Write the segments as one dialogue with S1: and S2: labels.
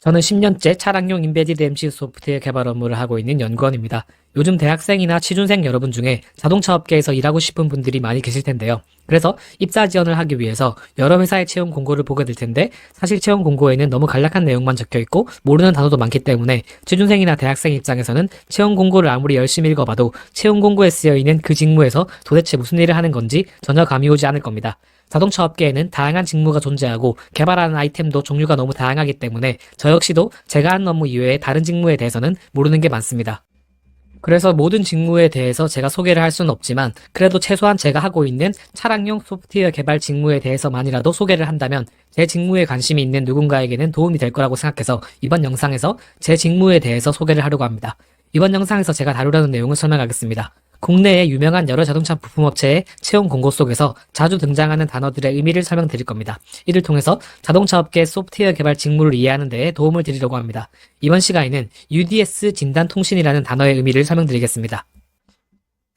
S1: 저는 10년째 차량용 인베디드 MCU 소프트웨어 개발 업무를 하고 있는 연구원입니다. 요즘 대학생이나 취준생 여러분 중에 자동차 업계에서 일하고 싶은 분들이 많이 계실 텐데요. 그래서 입사 지원을 하기 위해서 여러 회사의 채용 공고를 보게 될 텐데, 사실 채용 공고에는 너무 간략한 내용만 적혀 있고 모르는 단어도 많기 때문에 취준생이나 대학생 입장에서는 채용 공고를 아무리 열심히 읽어봐도 채용 공고에 쓰여 있는 그 직무에서 도대체 무슨 일을 하는 건지 전혀 감이 오지 않을 겁니다. 자동차 업계에는 다양한 직무가 존재하고 개발하는 아이템도 종류가 너무 다양하기 때문에 저 역시도 제가 하는 업무 이외에 다른 직무에 대해서는 모르는 게 많습니다. 그래서 모든 직무에 대해서 제가 소개를 할 수는 없지만, 그래도 최소한 제가 하고 있는 차량용 소프트웨어 개발 직무에 대해서만이라도 소개를 한다면 제 직무에 관심이 있는 누군가에게는 도움이 될 거라고 생각해서 이번 영상에서 제 직무에 대해서 소개를 하려고 합니다. 이번 영상에서 제가 다루려는 내용을 설명하겠습니다. 국내의 유명한 여러 자동차 부품업체의 채용 공고 속에서 자주 등장하는 단어들의 의미를 설명드릴 겁니다. 이를 통해서 자동차 업계의 소프트웨어 개발 직무를 이해하는 데에 도움을 드리려고 합니다. 이번 시간에는 UDS 진단통신이라는 단어의 의미를 설명드리겠습니다.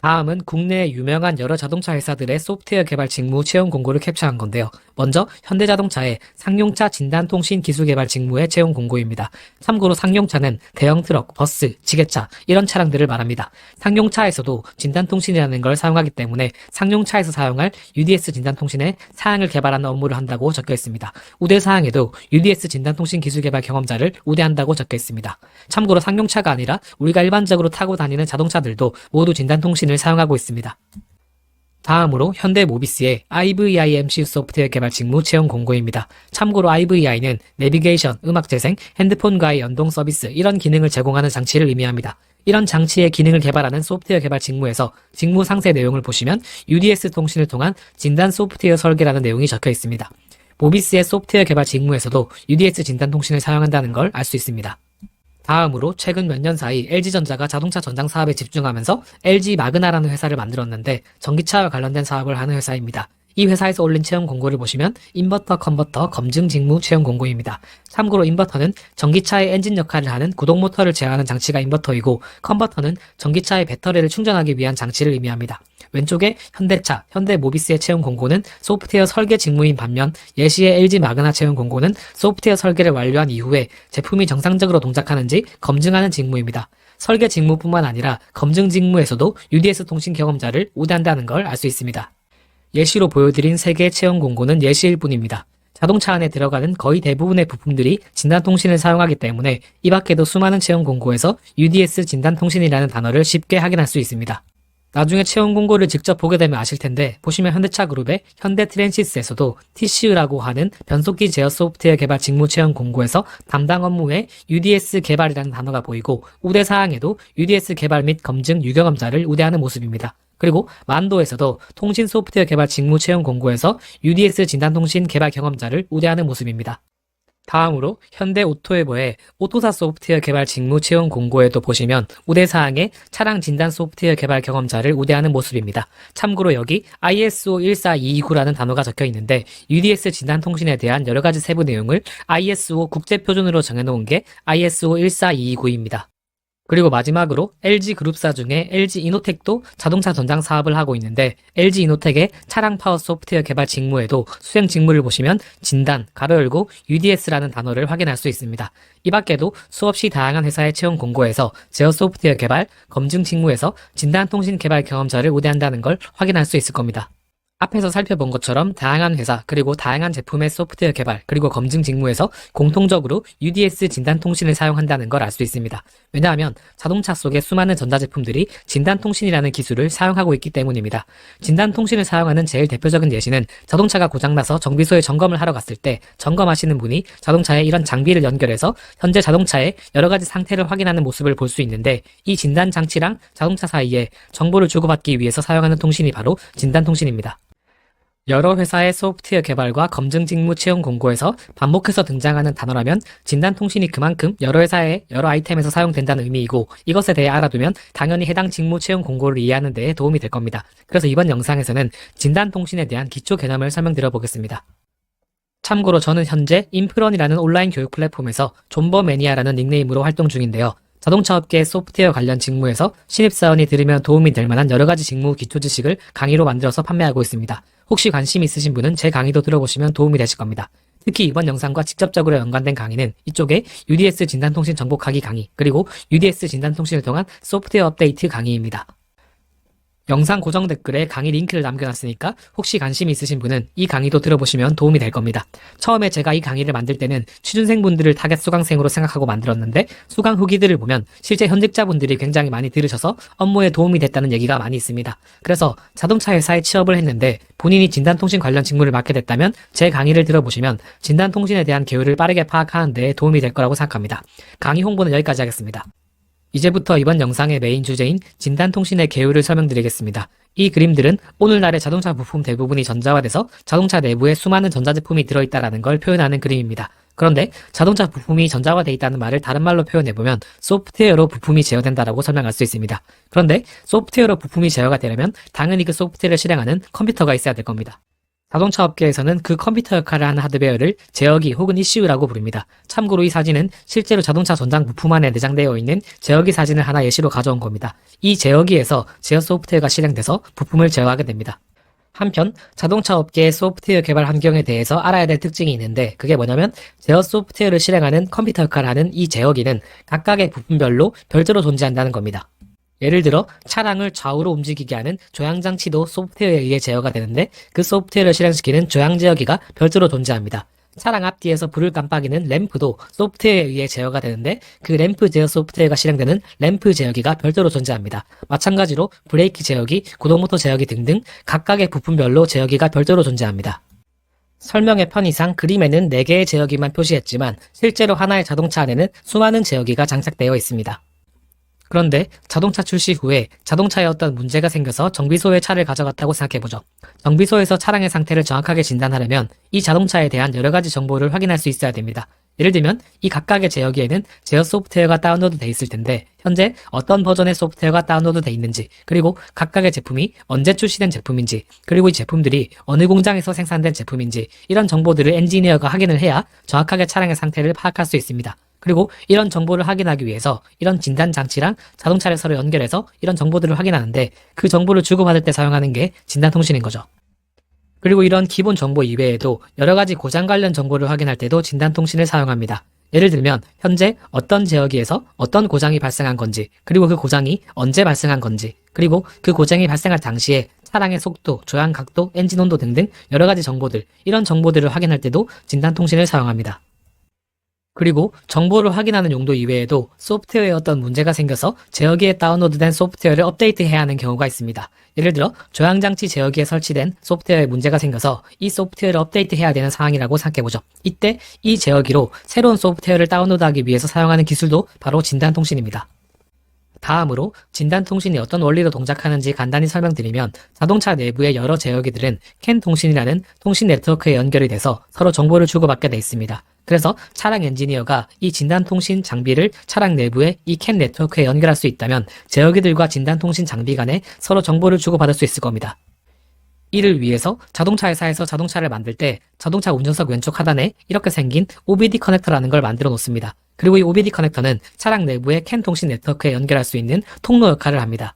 S1: 다음은 국내의 유명한 여러 자동차 회사들의 소프트웨어 개발 직무 채용 공고를 캡처한 건데요. 먼저 현대자동차의 상용차 진단통신 기술 개발 직무의 채용 공고입니다. 참고로 상용차는 대형 트럭, 버스, 지게차 이런 차량들을 말합니다. 상용차에서도 진단통신이라는 걸 사용하기 때문에 상용차에서 사용할 UDS 진단통신의 사양을 개발하는 업무를 한다고 적혀 있습니다. 우대사항에도 UDS 진단통신 기술 개발 경험자를 우대한다고 적혀 있습니다. 참고로 상용차가 아니라 우리가 일반적으로 타고 다니는 자동차들도 모두 진단통신을 사용하고 있습니다. 다음으로 현대모비스의 IVI MCU 소프트웨어 개발 직무 채용 공고입니다. 참고로 IVI는 내비게이션, 음악 재생, 핸드폰과의 연동 서비스 이런 기능을 제공하는 장치를 의미합니다. 이런 장치의 기능을 개발하는 소프트웨어 개발 직무에서 직무 상세 내용을 보시면 UDS 통신을 통한 진단 소프트웨어 설계라는 내용이 적혀 있습니다. 모비스의 소프트웨어 개발 직무에서도 UDS 진단 통신을 사용한다는 걸 알 수 있습니다. 다음으로 최근 몇 년 사이 LG전자가 자동차 전장 사업에 집중하면서 LG 마그나라는 회사를 만들었는데, 전기차와 관련된 사업을 하는 회사입니다. 이 회사에서 올린 채용 공고를 보시면 인버터 컨버터 검증 직무 채용 공고입니다. 참고로 인버터는 전기차의 엔진 역할을 하는 구동 모터를 제어하는 장치가 인버터이고, 컨버터는 전기차의 배터리를 충전하기 위한 장치를 의미합니다. 왼쪽에 현대차, 현대모비스의 채용 공고는 소프트웨어 설계 직무인 반면, 예시의 LG 마그나 채용 공고는 소프트웨어 설계를 완료한 이후에 제품이 정상적으로 동작하는지 검증하는 직무입니다. 설계 직무뿐만 아니라 검증 직무에서도 UDS 통신 경험자를 우대한다는 걸 알 수 있습니다. 예시로 보여드린 3개의 채용 공고는 예시일 뿐입니다. 자동차 안에 들어가는 거의 대부분의 부품들이 진단통신을 사용하기 때문에 이 밖에도 수많은 채용 공고에서 UDS 진단통신이라는 단어를 쉽게 확인할 수 있습니다. 나중에 채용 공고를 직접 보게 되면 아실 텐데, 보시면 현대차 그룹의 현대트랜시스에서도 TCU라고 하는 변속기 제어 소프트웨어 개발 직무 채용 공고에서 담당 업무에 UDS 개발이라는 단어가 보이고, 우대사항에도 UDS 개발 및 검증 유경험자를 우대하는 모습입니다. 그리고 만도에서도 통신 소프트웨어 개발 직무 채용 공고에서 UDS 진단통신 개발 경험자를 우대하는 모습입니다. 다음으로 현대오토웨버의 오토사 소프트웨어 개발 직무 채용 공고에도 보시면 우대사항에 차량 진단 소프트웨어 개발 경험자를 우대하는 모습입니다. 참고로 여기 ISO 14229라는 단어가 적혀 있는데, UDS 진단통신에 대한 여러가지 세부 내용을 ISO 국제표준으로 정해놓은 게 ISO 14229입니다. 그리고 마지막으로 LG그룹사 중에 LG이노텍도 자동차 전장 사업을 하고 있는데, LG이노텍의 차량 파워 소프트웨어 개발 직무에도 수행 직무를 보시면 진단, 가로 열고 UDS라는 단어를 확인할 수 있습니다. 이 밖에도 수없이 다양한 회사의 채용 공고에서 제어 소프트웨어 개발, 검증 직무에서 진단통신 개발 경험자를 우대한다는 걸 확인할 수 있을 겁니다. 앞에서 살펴본 것처럼 다양한 회사 그리고 다양한 제품의 소프트웨어 개발 그리고 검증 직무에서 공통적으로 UDS 진단통신을 사용한다는 걸 알 수 있습니다. 왜냐하면 자동차 속의 수많은 전자제품들이 진단통신이라는 기술을 사용하고 있기 때문입니다. 진단통신을 사용하는 제일 대표적인 예시는, 자동차가 고장나서 정비소에 점검을 하러 갔을 때 점검하시는 분이 자동차에 이런 장비를 연결해서 현재 자동차의 여러가지 상태를 확인하는 모습을 볼 수 있는데, 이 진단 장치랑 자동차 사이에 정보를 주고받기 위해서 사용하는 통신이 바로 진단통신입니다. 여러 회사의 소프트웨어 개발과 검증 직무 채용 공고에서 반복해서 등장하는 단어라면 진단통신이 그만큼 여러 회사의 여러 아이템에서 사용된다는 의미이고, 이것에 대해 알아두면 당연히 해당 직무 채용 공고를 이해하는 데에 도움이 될 겁니다. 그래서 이번 영상에서는 진단통신에 대한 기초 개념을 설명드려 보겠습니다. 참고로 저는 현재 인프런이라는 온라인 교육 플랫폼에서 존버매니아라는 닉네임으로 활동 중인데요. 자동차 업계의 소프트웨어 관련 직무에서 신입사원이 들으면 도움이 될 만한 여러가지 직무 기초 지식을 강의로 만들어서 판매하고 있습니다. 혹시 관심 있으신 분은 제 강의도 들어보시면 도움이 되실 겁니다. 특히 이번 영상과 직접적으로 연관된 강의는 이쪽에 UDS 진단통신 정복하기 강의, 그리고 UDS 진단통신을 통한 소프트웨어 업데이트 강의입니다. 영상 고정 댓글에 강의 링크를 남겨놨으니까 혹시 관심이 있으신 분은 이 강의도 들어보시면 도움이 될 겁니다. 처음에 제가 이 강의를 만들 때는 취준생분들을 타겟 수강생으로 생각하고 만들었는데 수강 후기들을 보면 실제 현직자분들이 굉장히 많이 들으셔서 업무에 도움이 됐다는 얘기가 많이 있습니다. 그래서 자동차 회사에 취업을 했는데 본인이 진단통신 관련 직무를 맡게 됐다면 제 강의를 들어보시면 진단통신에 대한 개요를 빠르게 파악하는 데 도움이 될 거라고 생각합니다. 강의 홍보는 여기까지 하겠습니다. 이제부터 이번 영상의 메인 주제인 진단통신의 개요를 설명드리겠습니다. 이 그림들은 오늘날의 자동차 부품 대부분이 전자화돼서 자동차 내부에 수많은 전자제품이 들어있다는 걸 표현하는 그림입니다. 그런데 자동차 부품이 전자화돼 있다는 말을 다른 말로 표현해보면 소프트웨어로 부품이 제어된다라고 설명할 수 있습니다. 그런데 소프트웨어로 부품이 제어가 되려면 당연히 그 소프트웨어를 실행하는 컴퓨터가 있어야 될 겁니다. 자동차 업계에서는 그 컴퓨터 역할을 하는 하드웨어를 제어기 혹은 ECU라고 부릅니다. 참고로 이 사진은 실제로 자동차 전장 부품 안에 내장되어 있는 제어기 사진을 하나 예시로 가져온 겁니다. 이 제어기에서 제어 소프트웨어가 실행돼서 부품을 제어하게 됩니다. 한편 자동차 업계의 소프트웨어 개발 환경에 대해서 알아야 될 특징이 있는데 그게 뭐냐면 제어 소프트웨어를 실행하는 컴퓨터 역할을 하는 이 제어기는 각각의 부품별로 별도로 존재한다는 겁니다. 예를 들어 차량을 좌우로 움직이게 하는 조향장치도 소프트웨어에 의해 제어가 되는데 그 소프트웨어를 실행시키는 조향제어기가 별도로 존재합니다. 차량 앞뒤에서 불을 깜빡이는 램프도 소프트웨어에 의해 제어가 되는데 그 램프 제어 소프트웨어가 실행되는 램프 제어기가 별도로 존재합니다. 마찬가지로 브레이크 제어기, 구동모터 제어기 등등 각각의 부품별로 제어기가 별도로 존재합니다. 설명의 편의상 그림에는 4개의 제어기만 표시했지만 실제로 하나의 자동차 안에는 수많은 제어기가 장착되어 있습니다. 그런데 자동차 출시 후에 자동차에 어떤 문제가 생겨서 정비소에 차를 가져갔다고 생각해보죠. 정비소에서 차량의 상태를 정확하게 진단하려면 이 자동차에 대한 여러 가지 정보를 확인할 수 있어야 됩니다. 예를 들면 이 각각의 제어기에는 제어 소프트웨어가 다운로드 돼 있을 텐데 현재 어떤 버전의 소프트웨어가 다운로드 돼 있는지, 그리고 각각의 제품이 언제 출시된 제품인지, 그리고 이 제품들이 어느 공장에서 생산된 제품인지 이런 정보들을 엔지니어가 확인을 해야 정확하게 차량의 상태를 파악할 수 있습니다. 그리고 이런 정보를 확인하기 위해서 이런 진단 장치랑 자동차를 서로 연결해서 이런 정보들을 확인하는데 그 정보를 주고받을 때 사용하는 게 진단통신인 거죠. 그리고 이런 기본 정보 이외에도 여러 가지 고장 관련 정보를 확인할 때도 진단통신을 사용합니다. 예를 들면 현재 어떤 제어기에서 어떤 고장이 발생한 건지, 그리고 그 고장이 언제 발생한 건지, 그리고 그 고장이 발생할 당시에 차량의 속도, 조향 각도, 엔진 온도 등등 여러 가지 정보들, 이런 정보들을 확인할 때도 진단통신을 사용합니다. 그리고 정보를 확인하는 용도 이외에도 소프트웨어에 어떤 문제가 생겨서 제어기에 다운로드된 소프트웨어를 업데이트해야 하는 경우가 있습니다. 예를 들어 조향장치 제어기에 설치된 소프트웨어에 문제가 생겨서 이 소프트웨어를 업데이트해야 되는 상황이라고 생각해보죠. 이때 이 제어기로 새로운 소프트웨어를 다운로드하기 위해서 사용하는 기술도 바로 진단통신입니다. 다음으로 진단통신이 어떤 원리로 동작하는지 간단히 설명드리면 자동차 내부의 여러 제어기들은 캔 통신이라는 통신 네트워크에 연결이 돼서 서로 정보를 주고받게 돼 있습니다. 그래서 차량 엔지니어가 이 진단통신 장비를 차량 내부의 이 캔 네트워크에 연결할 수 있다면 제어기들과 진단통신 장비 간에 서로 정보를 주고받을 수 있을 겁니다. 이를 위해서 자동차 회사에서 자동차를 만들 때 자동차 운전석 왼쪽 하단에 이렇게 생긴 OBD 커넥터라는 걸 만들어 놓습니다. 그리고 이 OBD 커넥터는 차량 내부의 캔 통신 네트워크에 연결할 수 있는 통로 역할을 합니다.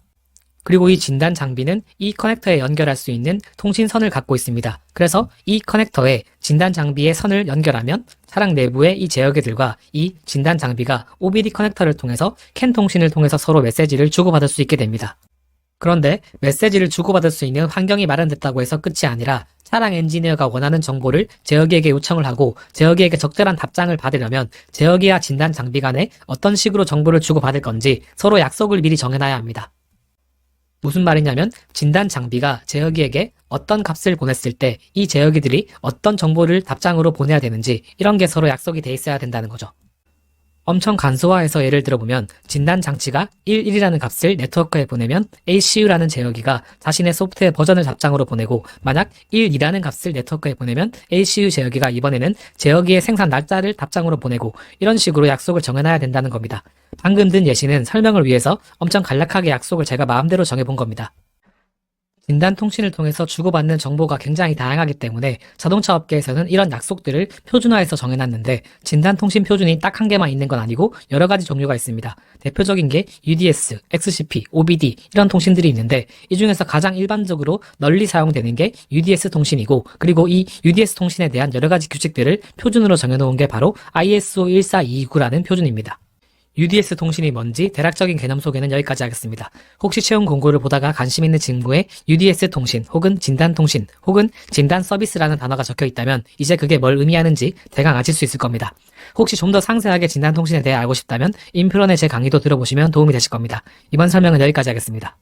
S1: 그리고 이 진단 장비는 이 커넥터에 연결할 수 있는 통신선을 갖고 있습니다. 그래서 이 커넥터에 진단 장비의 선을 연결하면 차량 내부의 이 제어기들과 이 진단 장비가 OBD 커넥터를 통해서 캔 통신을 통해서 서로 메시지를 주고받을 수 있게 됩니다. 그런데 메시지를 주고받을 수 있는 환경이 마련됐다고 해서 끝이 아니라 차량 엔지니어가 원하는 정보를 제어기에게 요청을 하고 제어기에게 적절한 답장을 받으려면 제어기와 진단 장비 간에 어떤 식으로 정보를 주고받을 건지 서로 약속을 미리 정해놔야 합니다. 무슨 말이냐면 진단 장비가 제어기에게 어떤 값을 보냈을 때 이 제어기들이 어떤 정보를 답장으로 보내야 되는지 이런 게 서로 약속이 돼 있어야 된다는 거죠. 엄청 간소화해서 예를 들어보면 진단 장치가 11이라는 값을 네트워크에 보내면 ACU라는 제어기가 자신의 소프트웨어 버전을 답장으로 보내고 만약 12라는 값을 네트워크에 보내면 ACU 제어기가 이번에는 제어기의 생산 날짜를 답장으로 보내고 이런 식으로 약속을 정해놔야 된다는 겁니다. 방금 든 예시는 설명을 위해서 엄청 간략하게 약속을 제가 마음대로 정해본 겁니다. 진단통신을 통해서 주고받는 정보가 굉장히 다양하기 때문에 자동차 업계에서는 이런 약속들을 표준화해서 정해놨는데, 진단통신 표준이 딱 한 개만 있는 건 아니고 여러 가지 종류가 있습니다. 대표적인 게 UDS, XCP, OBD 이런 통신들이 있는데, 이 중에서 가장 일반적으로 널리 사용되는 게 UDS 통신이고, 그리고 이 UDS 통신에 대한 여러 가지 규칙들을 표준으로 정해놓은 게 바로 ISO 14229라는 표준입니다. UDS 통신이 뭔지 대략적인 개념 소개는 여기까지 하겠습니다. 혹시 채용 공고를 보다가 관심 있는 직무에 UDS 통신 혹은 진단 통신 혹은 진단 서비스라는 단어가 적혀 있다면 이제 그게 뭘 의미하는지 대강 아실 수 있을 겁니다. 혹시 좀 더 상세하게 진단 통신에 대해 알고 싶다면 인프런의 제 강의도 들어보시면 도움이 되실 겁니다. 이번 설명은 여기까지 하겠습니다.